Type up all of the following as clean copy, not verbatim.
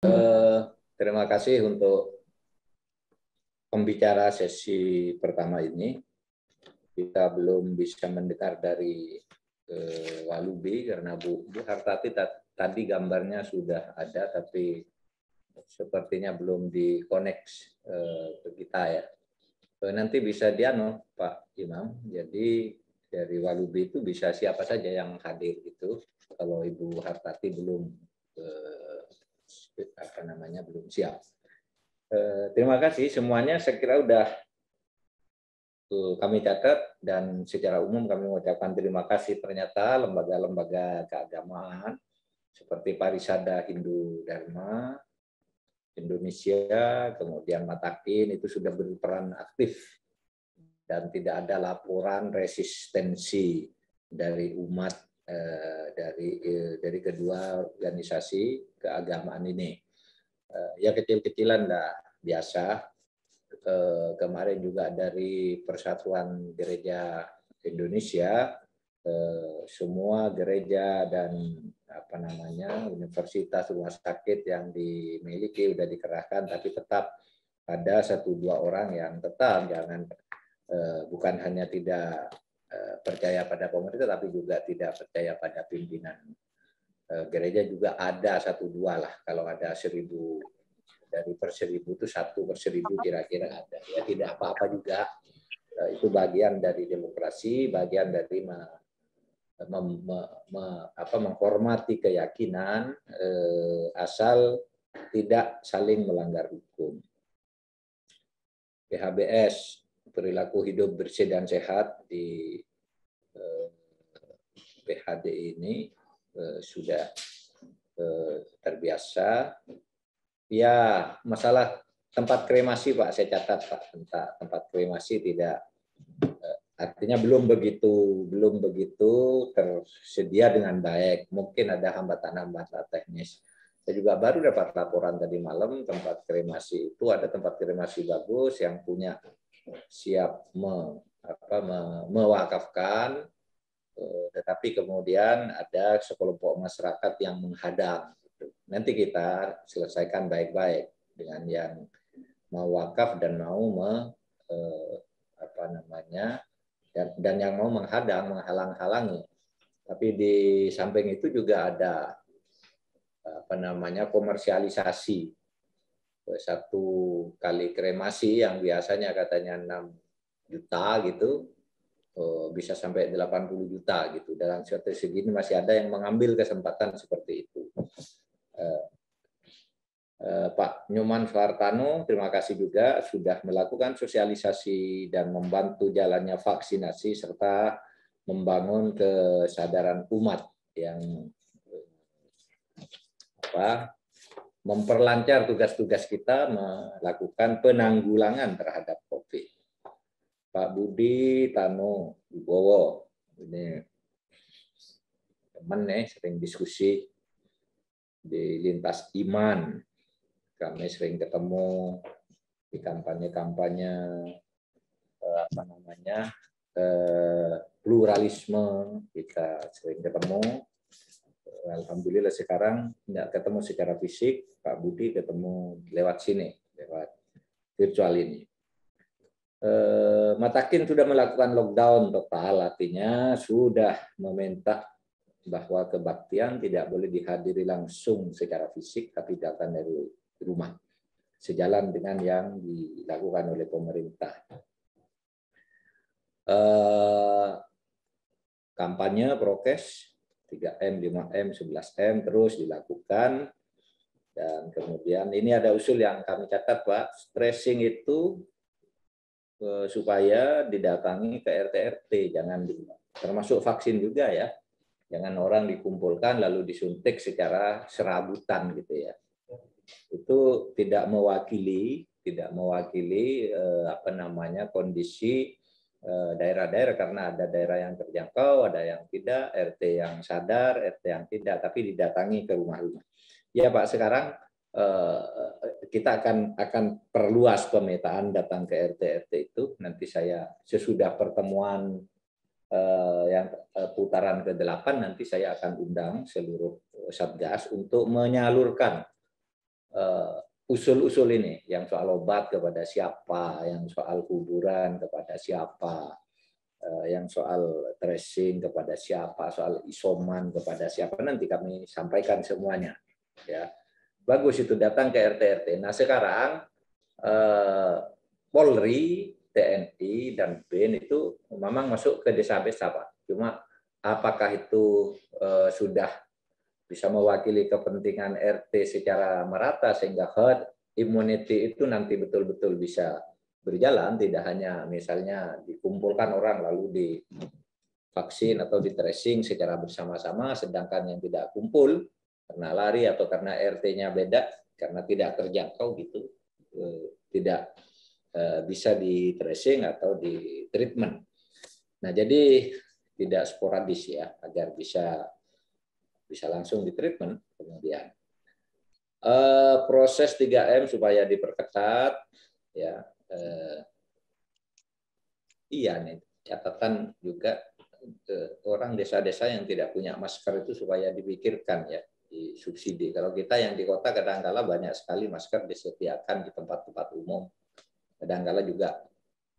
Eh, Terima kasih untuk pembicara sesi pertama ini. Kita belum bisa mendengar dari Walubi karena Bu Hartati tadi gambarnya sudah ada, tapi sepertinya belum dikonek ke kita ya. Nanti bisa diano Pak Imam. Jadi dari Walubi itu bisa siapa saja yang hadir itu. Kalau Ibu Hartati belum belum siap. Terima kasih semuanya. Saya kira udah kami catat dan secara umum kami mengucapkan terima kasih. Ternyata lembaga-lembaga keagamaan seperti Parisada Hindu Dharma Indonesia, kemudian Matakin itu sudah berperan aktif dan tidak ada laporan resistensi dari umat dari kedua organisasi keagamaan ini. Ya kecil-kecilan lah biasa. Kemarin juga dari Persatuan Gereja Indonesia, semua gereja dan universitas, rumah sakit yang dimiliki sudah dikerahkan, tapi tetap ada 1-2 orang yang tetap bukan hanya tidak percaya pada pemerintah, tapi juga tidak percaya pada pimpinan gereja. Juga ada 1-2 lah, kalau ada 1000 dari per 1000 itu 1/1000 kira-kira ada. Ya tidak apa-apa juga. Itu bagian dari demokrasi, bagian dari menghormati keyakinan, asal tidak saling melanggar hukum. PHBS, perilaku hidup bersih dan sehat di PHD ini sudah terbiasa. Ya, masalah tempat kremasi Pak, saya catat Pak, tempat kremasi tidak, artinya belum begitu tersedia dengan baik. Mungkin ada hambatan-hambatan teknis. Saya juga baru dapat laporan tadi malam, tempat kremasi itu ada tempat kremasi bagus yang punya siap mewakafkan, tetapi kemudian ada sekelompok masyarakat yang menghadang. Nanti kita selesaikan baik-baik dengan yang mau wakaf dan mau dan yang mau menghalang-halangi. Tapi di samping itu juga ada komersialisasi. Satu kali kremasi yang biasanya katanya 6 juta gitu, bisa sampai 80 juta gitu. Dalam suatu segi ini masih ada yang mengambil kesempatan seperti itu. Pak Nyoman Soehartano, terima kasih juga sudah melakukan sosialisasi dan membantu jalannya vaksinasi serta membangun kesadaran umat yang memperlancar tugas-tugas kita melakukan penanggulangan terhadap COVID. Pak Budi Tano Wibowo, ini teman sering diskusi di lintas iman. Kami sering ketemu di kampanye-kampanye pluralisme, kita sering ketemu. Alhamdulillah sekarang tidak ketemu secara fisik, Pak Budi ketemu lewat sini, lewat virtual ini. Matakin sudah melakukan lockdown total, artinya sudah meminta bahwa kebaktian tidak boleh dihadiri langsung secara fisik, tapi datang dari rumah, sejalan dengan yang dilakukan oleh pemerintah. Kampanye prokes 3M, 5M, 11M terus dilakukan, dan kemudian ini ada usul yang kami catat Pak, tracing itu supaya didatangi ke RT-RT, jangan termasuk vaksin juga ya, jangan orang dikumpulkan lalu disuntik secara serabutan gitu ya. Itu tidak mewakili kondisi daerah-daerah, karena ada daerah yang terjangkau, ada yang tidak, RT yang sadar, RT yang tidak, tapi didatangi ke rumah-rumah. Ya Pak, sekarang kita akan perluas pemetaan datang ke RT-RT itu. Nanti saya sesudah pertemuan yang putaran ke-8 nanti saya akan undang seluruh Satgas untuk menyalurkan usul-usul ini, yang soal obat kepada siapa, yang soal kuburan kepada siapa, yang soal tracing kepada siapa, soal isoman kepada siapa, nanti kami sampaikan semuanya. Ya, bagus itu datang ke RT-RT. Nah sekarang Polri, TNI, dan BIN itu memang masuk ke desa-desa, Pak. Cuma apakah itu sudah bisa mewakili kepentingan RT secara merata sehingga herd immunity itu nanti betul-betul bisa berjalan, tidak hanya misalnya dikumpulkan orang lalu divaksin atau di tracing secara bersama-sama, sedangkan yang tidak kumpul karena lari atau karena RT-nya beda, karena tidak terjangkau gitu, tidak bisa di tracing atau di treatment. Nah, jadi tidak sporadis ya, agar bisa langsung di treatment. Kemudian proses 3M supaya diperketat, ya. Iya nih, catatan juga orang desa-desa yang tidak punya masker itu supaya dipikirkan ya, disubsidi. Kalau kita yang di kota kadang-kala banyak sekali masker disediakan di tempat-tempat umum. Kadang-kala juga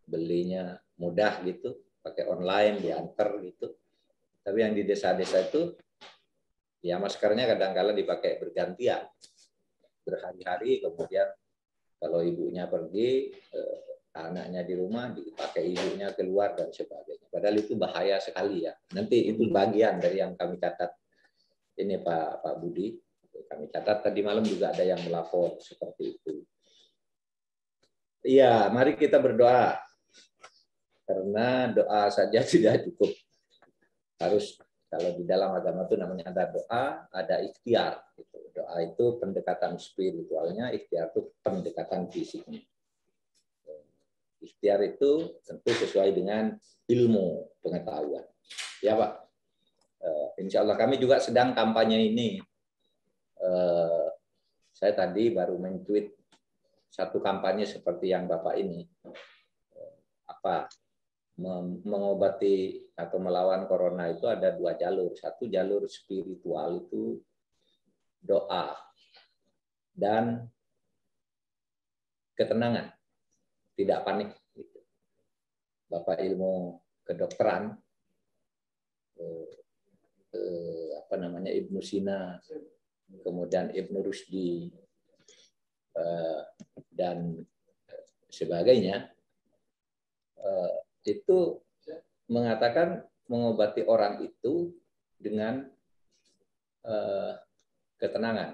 belinya mudah gitu, pakai online, diantar gitu. Tapi yang di desa-desa itu ya maskernya kadang-kala dipakai bergantian, berhari-hari, kemudian kalau ibunya pergi, anaknya di rumah, dipakai ibunya keluar dan sebagainya. Padahal itu bahaya sekali ya. Nanti itu bagian dari yang kami catat. Ini Pak Budi, kami catat tadi malam juga ada yang melapor seperti itu. Iya, mari kita berdoa. Karena doa saja tidak cukup. Harus, kalau di dalam agama itu namanya ada doa, ada ikhtiar. Doa itu pendekatan spiritualnya, ikhtiar itu pendekatan fisiknya. Ikhtiar itu tentu sesuai dengan ilmu pengetahuan. Ya Pak, insya Allah kami juga sedang kampanye ini. Saya tadi baru men-tweet satu kampanye seperti yang Bapak ini. Mengobati atau melawan corona itu ada dua jalur. Satu jalur spiritual itu doa dan ketenangan, tidak panik. Bapak ilmu kedokteran, Ibnu Sina, kemudian Ibnu Rusdi, dan sebagainya, itu mengatakan mengobati orang itu dengan ketenangan.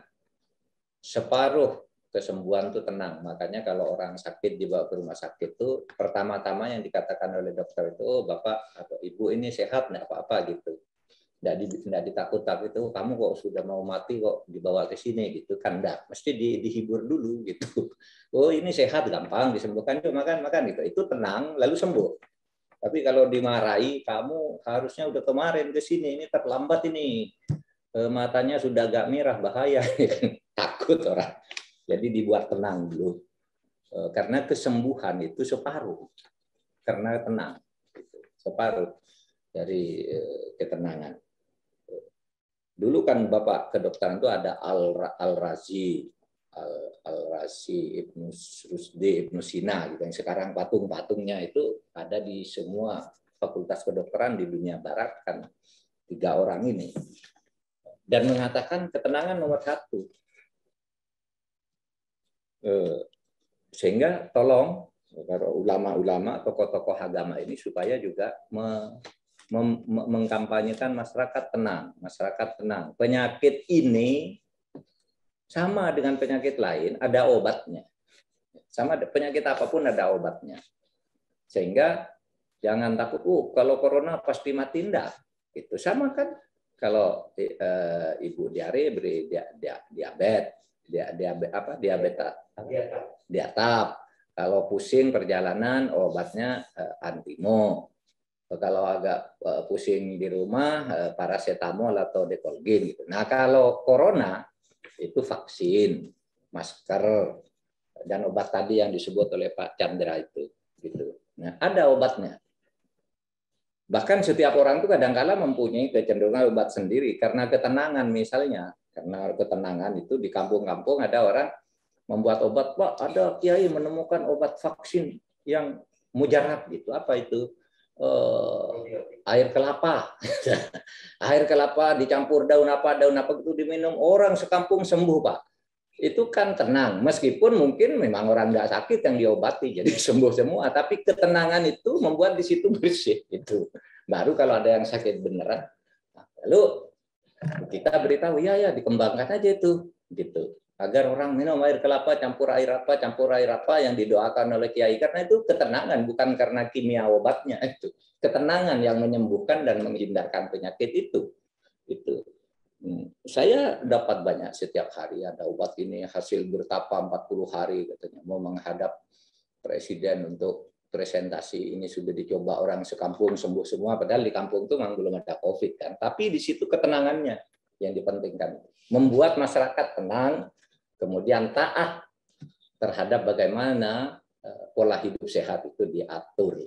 Separuh kesembuhan itu tenang. Makanya kalau orang sakit dibawa ke rumah sakit itu pertama-tama yang dikatakan oleh dokter itu, oh, Bapak atau Ibu ini sehat, enggak apa-apa gitu. Enggak ditakut-takut itu, kamu kok sudah mau mati kok dibawa ke sini gitu kan, enggak. Mesti dihibur dulu gitu. Oh, ini sehat, gampang disembuhkan, yuk makan gitu. Itu tenang lalu sembuh. Tapi kalau dimarahi, kamu harusnya udah kemarin ke sini, ini terlambat ini. Matanya sudah agak merah, bahaya. Takut orang. Jadi dibuat tenang dulu. Karena kesembuhan itu separuh. Karena tenang. Separuh dari ketenangan. Dulu kan Bapak kedokteran itu ada Al-Razi, Ibnu Rusdi, Ibnu Sina, gitu. Yang sekarang patung-patungnya itu ada di semua fakultas kedokteran di dunia barat, kan 3 orang ini. Dan mengatakan ketenangan nomor 1. Sehingga tolong ulama-ulama, tokoh-tokoh agama ini supaya juga mengkampanyekan masyarakat tenang. Masyarakat tenang. Penyakit ini sama dengan penyakit lain, ada obatnya. Sama penyakit apapun ada obatnya. Sehingga jangan takut, kalau corona pasti mati, enggak. Itu sama kan kalau ibu diare beri diatap. Kalau pusing perjalanan obatnya antimo. Kalau agak pusing di rumah paracetamol atau Decolgin gitu. Nah, kalau corona itu vaksin, masker, dan obat tadi yang disebut oleh Pak Chandra itu. Gitu. Nah, ada obatnya. Bahkan setiap orang itu kadang-kala mempunyai kecenderungan obat sendiri karena ketenangan misalnya. Karena ketenangan itu di kampung-kampung ada orang membuat obat, Pak, ada kiai menemukan obat vaksin yang mujarab gitu. Apa itu? Air kelapa. Air kelapa dicampur daun apa itu diminum, orang sekampung sembuh, Pak. Itu kan tenang, meskipun mungkin memang orang nggak sakit yang diobati jadi sembuh semua, tapi ketenangan itu membuat di situ bersih itu. Baru kalau ada yang sakit beneran, lalu kita beritahu ya dikembangkan aja itu gitu, agar orang minum air kelapa campur air apa yang didoakan oleh kiai, karena itu ketenangan, bukan karena kimia obatnya, itu ketenangan yang menyembuhkan dan menghindarkan penyakit itu. Saya dapat banyak setiap hari, ada obat ini hasil bertapa 40 hari katanya, mau menghadap presiden untuk presentasi, ini sudah dicoba orang sekampung sembuh semua, padahal di kampung itu memang belum ada COVID kan, tapi di situ ketenangannya yang dipentingkan, membuat masyarakat tenang, kemudian taat terhadap bagaimana pola hidup sehat itu diatur.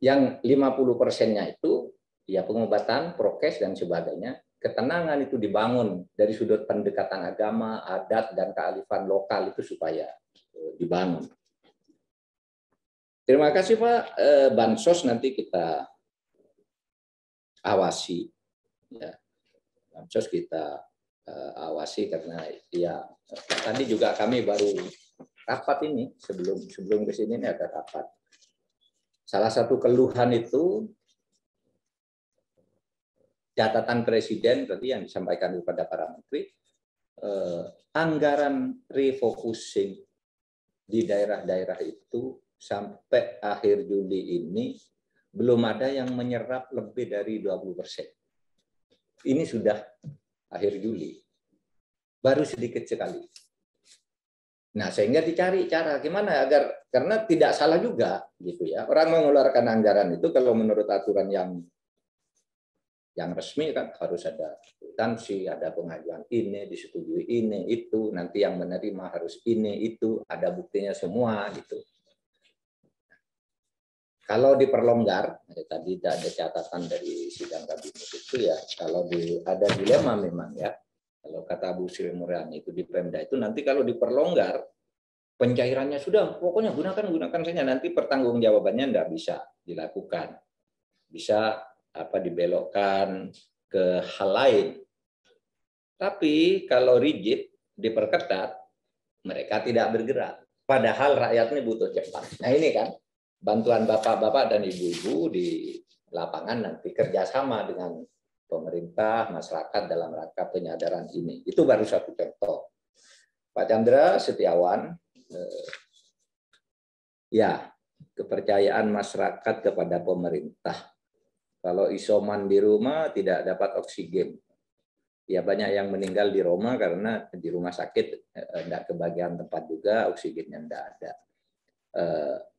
Yang 50%-nya itu ya pengobatan, prokes dan sebagainya, ketenangan itu dibangun dari sudut pendekatan agama, adat dan kearifan lokal itu supaya dibangun. Terima kasih Pak. Bansos nanti kita awasi, ya. Bansos kita awasi karena ya tadi juga kami baru rapat ini sebelum ke sini ada rapat. Salah satu keluhan itu catatan presiden tadi yang disampaikan kepada para menteri, anggaran refocusing di daerah-daerah itu sampai akhir Juli ini belum ada yang menyerap lebih dari 20%. Ini sudah akhir Juli, baru sedikit sekali. Nah, sehingga dicari cara gimana agar, karena tidak salah juga gitu ya. Orang mengeluarkan anggaran itu kalau menurut aturan yang resmi kan harus ada kwitansi, ada pengajuan ini, disetujui ini, itu, nanti yang menerima harus ini, itu, ada buktinya semua gitu. Kalau diperlonggar, tadi ada catatan dari sidang kabinet itu ya, kalau ada dilema memang ya, kalau kata Bu Sri Mulyani itu di Pemda itu nanti kalau diperlonggar, pencairannya sudah, pokoknya gunakan saja, nanti pertanggungjawabannya tidak bisa dilakukan. Bisa dibelokkan ke hal lain. Tapi kalau rigid, diperketat, mereka tidak bergerak. Padahal rakyat ini butuh cepat. Nah ini kan, bantuan bapak-bapak dan ibu-ibu di lapangan nanti kerjasama dengan pemerintah, masyarakat dalam rangka penyadaran ini. Itu baru satu contoh. Pak Chandra Setiawan, ya, kepercayaan masyarakat kepada pemerintah. Kalau isoman di rumah tidak dapat oksigen. Ya banyak yang meninggal di rumah karena di rumah sakit tidak kebagian tempat juga, oksigennya tidak ada.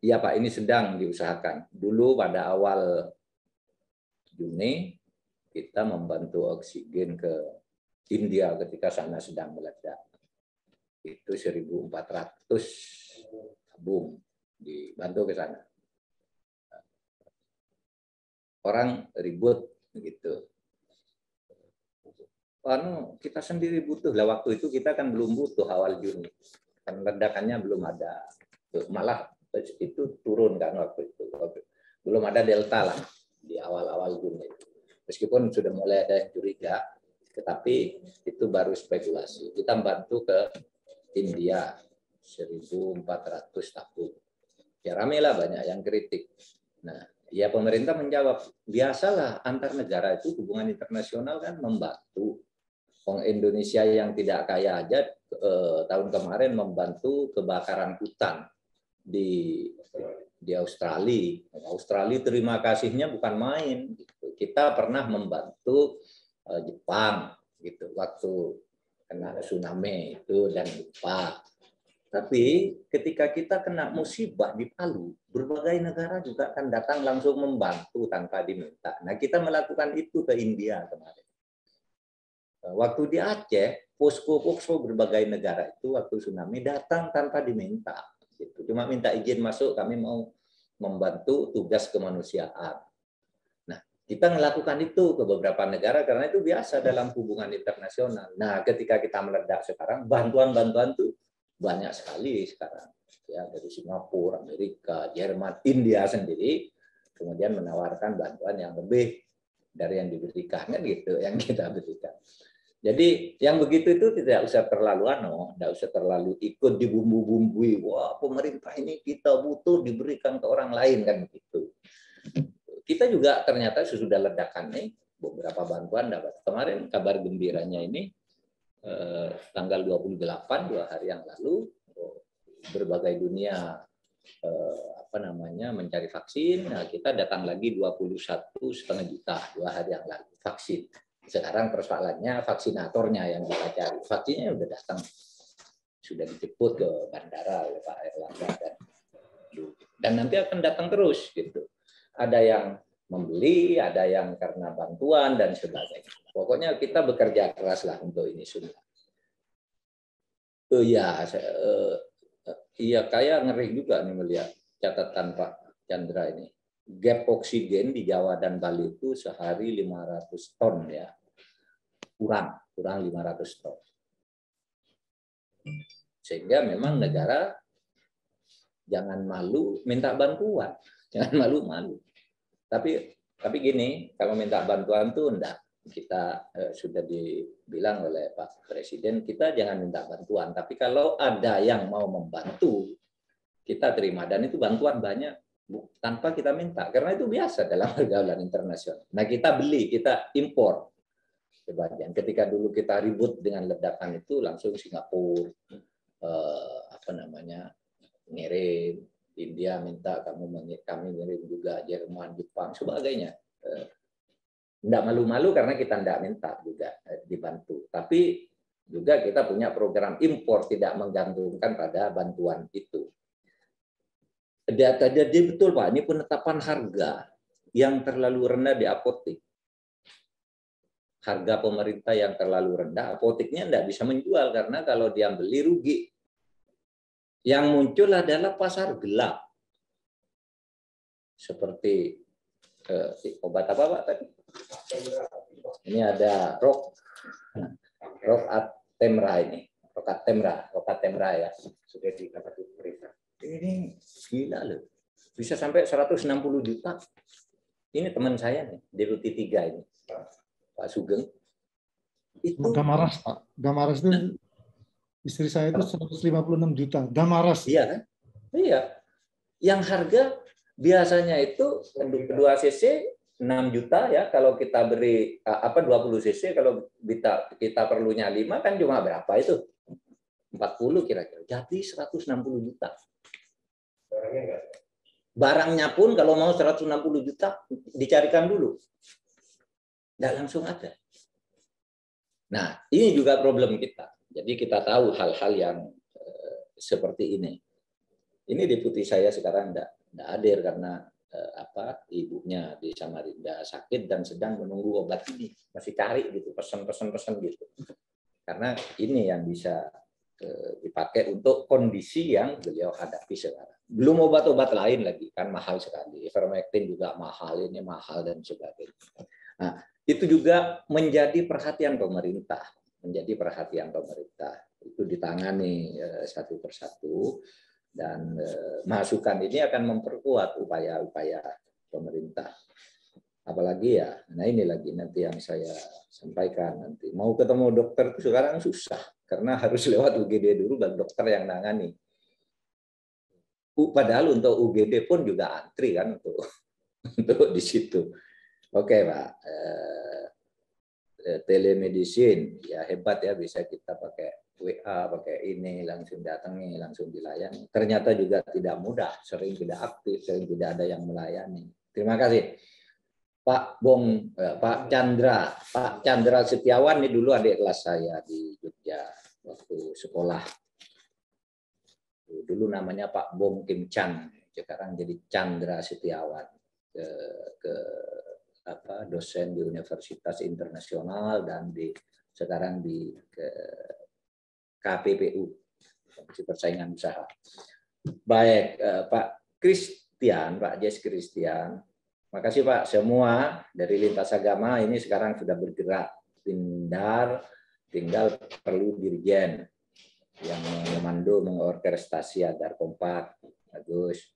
Ya Pak, ini sedang diusahakan. Dulu pada awal Juni kita membantu oksigen ke India ketika sana sedang meledak. Itu 1.400 tabung dibantu ke sana. Orang ribut begitu. Kita sendiri butuh lah, waktu itu kita kan belum butuh awal Juni. Kan ledakannya belum ada. Malah itu turun kan waktu itu. Belum ada delta lah di awal-awal Juni. Meskipun sudah mulai ada yang curiga, tetapi itu baru spekulasi. Kita bantu ke India 1.400 tabung. Ya ramailah banyak yang kritik. Nah, ya pemerintah menjawab, biasalah antar negara itu hubungan internasional kan membantu. Orang Indonesia yang tidak kaya aja tahun kemarin membantu kebakaran hutan di Australia. Australia terima kasihnya bukan main. Kita pernah membantu Jepang gitu waktu kena tsunami itu dan lupa. Tapi ketika kita kena musibah di Palu, berbagai negara juga akan datang langsung membantu tanpa diminta. Nah, kita melakukan itu ke India kemarin. Waktu di Aceh, posko-posko berbagai negara itu waktu tsunami datang tanpa diminta. Cuma minta izin masuk, kami mau membantu tugas kemanusiaan. Nah, kita melakukan itu ke beberapa negara karena itu biasa dalam hubungan internasional. Nah, ketika kita meledak sekarang, bantuan-bantuan itu banyak sekali sekarang. Ya, dari Singapura, Amerika, Jerman, India sendiri, kemudian menawarkan bantuan yang lebih dari yang diberikan, kan gitu, yang kita berikan. Jadi yang begitu itu tidak usah terlalu tidak usah terlalu ikut dibumbu-bumbui. Wah, pemerintah ini kita butuh diberikan ke orang lain, kan begitu. Kita juga ternyata sesudah ledakan nih beberapa bantuan dapat. Kemarin kabar gembiranya ini tanggal 28 2 hari yang lalu berbagai dunia mencari vaksin. Nah, kita datang lagi 21,5 juta 2 hari yang lalu vaksin. Sekarang persoalannya vaksinatornya yang kita cari. Vaksinnya sudah datang, sudah dijemput ke bandara oleh Pak Erlangga dan nanti akan datang terus gitu. Ada yang membeli, ada yang karena bantuan dan sebagainya. Pokoknya kita bekerja keras lah untuk ini semua. Iya, kayak ngeri juga nih melihat catatan Pak Chandra ini. Gap oksigen di Jawa dan Bali itu sehari 500 ton ya. Kurang 500 ton. Sehingga memang negara jangan malu minta bantuan, jangan malu-malu. Tapi gini, kalau minta bantuan tuh enggak. Kita sudah dibilang oleh Pak Presiden, kita jangan minta bantuan. Tapi kalau ada yang mau membantu, kita terima. Dan itu bantuan banyak tanpa kita minta. Karena itu biasa dalam pergaulan internasional. Nah, kita beli, kita impor. Sebagian. Ketika dulu kita ribut dengan ledakan itu, langsung Singapura, ngirim. India minta kami ngirim juga, Jerman, Jepang, sebagainya. Tidak malu-malu karena kita tidak minta juga dibantu. Tapi juga kita punya program impor tidak menggantungkan pada bantuan itu. Jadi betul Pak, ini penetapan harga yang terlalu rendah di apotek. Harga pemerintah yang terlalu rendah, apoteknya tidak bisa menjual karena kalau dia beli rugi. Yang muncul adalah pasar gelap. Seperti obat apa Pak tadi? Ini ada Rokatemra ini. Rokatemra ya. Sudah dapat berita. Ini gila loh. Bisa sampai 160 juta. Ini teman saya nih, di Ruti 3 ini. Pak Sugeng. Itu Damaras, Pak. Damaras itu istri saya itu 156 juta. Damaras. Iya kan? Iya. Yang harga biasanya itu 2 cc 6 juta ya, kalau kita beri 20 cc, kalau kita perlunya 5 kan cuma berapa itu? 40 kira-kira. Jadi 160 juta. Barangnya pun kalau mau 160 juta dicarikan dulu. Nggak langsung ada. Nah, ini juga problem kita. Jadi kita tahu hal-hal yang seperti ini. Ini deputi saya sekarang enggak hadir karena ibunya di Samarinda sakit dan sedang menunggu obat ini. Masih cari gitu, pesan gitu. Karena ini yang bisa dipakai untuk kondisi yang beliau hadapi sekarang. Belum obat-obat lain lagi, kan mahal sekali. Ivermectin juga mahal, ini mahal dan sebagainya. Nah, itu juga menjadi perhatian pemerintah. Itu ditangani satu persatu. Dan masukan ini akan memperkuat upaya-upaya pemerintah. Apalagi ya, nah ini lagi nanti yang saya sampaikan nanti. Mau ketemu dokter itu sekarang susah, karena harus lewat UGD dulu, baru dokter yang nangani. Padahal untuk UGD pun juga antri kan untuk di situ. Oke Pak, telemedicine ya hebat ya, bisa kita pakai WA, pakai ini, langsung datangi, langsung dilayani. Ternyata juga tidak mudah, sering tidak aktif, sering tidak ada yang melayani. Terima kasih. Pak Chandra Setiawan ini dulu adik kelas saya di Jogja waktu sekolah. Dulu namanya Pak Bong Kim Chan, sekarang jadi Chandra Setiawan. Dosen di Universitas Internasional dan sekarang di KPPU, Komisi Persaingan Usaha. Baik, Pak Jess Christian, Makasih Pak. Semua dari lintas agama ini sekarang sudah bergerak. Tinggal perlu dirjen yang memandu, mengorkestrasi agar kompak, bagus.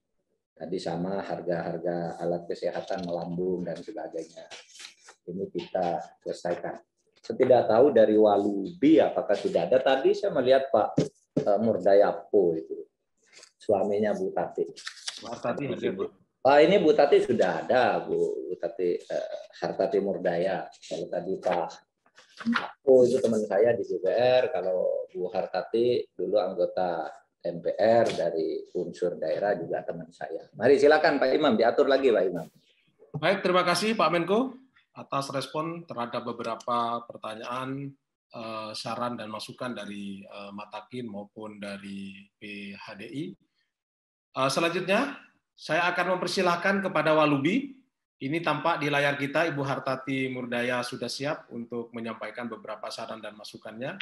Tadi sama harga-harga alat kesehatan melambung dan sebagainya. Ini kita selesaikan. Saya tidak tahu dari Walubi apakah sudah ada. Tadi saya melihat Pak Murdayapo itu, suaminya Bu Tati. Pak ini Bu Tati sudah ada, Bu Tati Hartati Murdaya. Kalau tadi Pak Aku itu teman saya di DPR, kalau Bu Hartati dulu anggota MPR dari unsur daerah juga teman saya. Mari silakan Pak Imam, diatur lagi Pak Imam. Baik, terima kasih Pak Menko atas respon terhadap beberapa pertanyaan, saran dan masukan dari Matakin maupun dari PHDI. Selanjutnya, saya akan mempersilahkan kepada Walubi. Ini tampak di layar kita, Ibu Hartati Murdaya sudah siap untuk menyampaikan beberapa saran dan masukannya.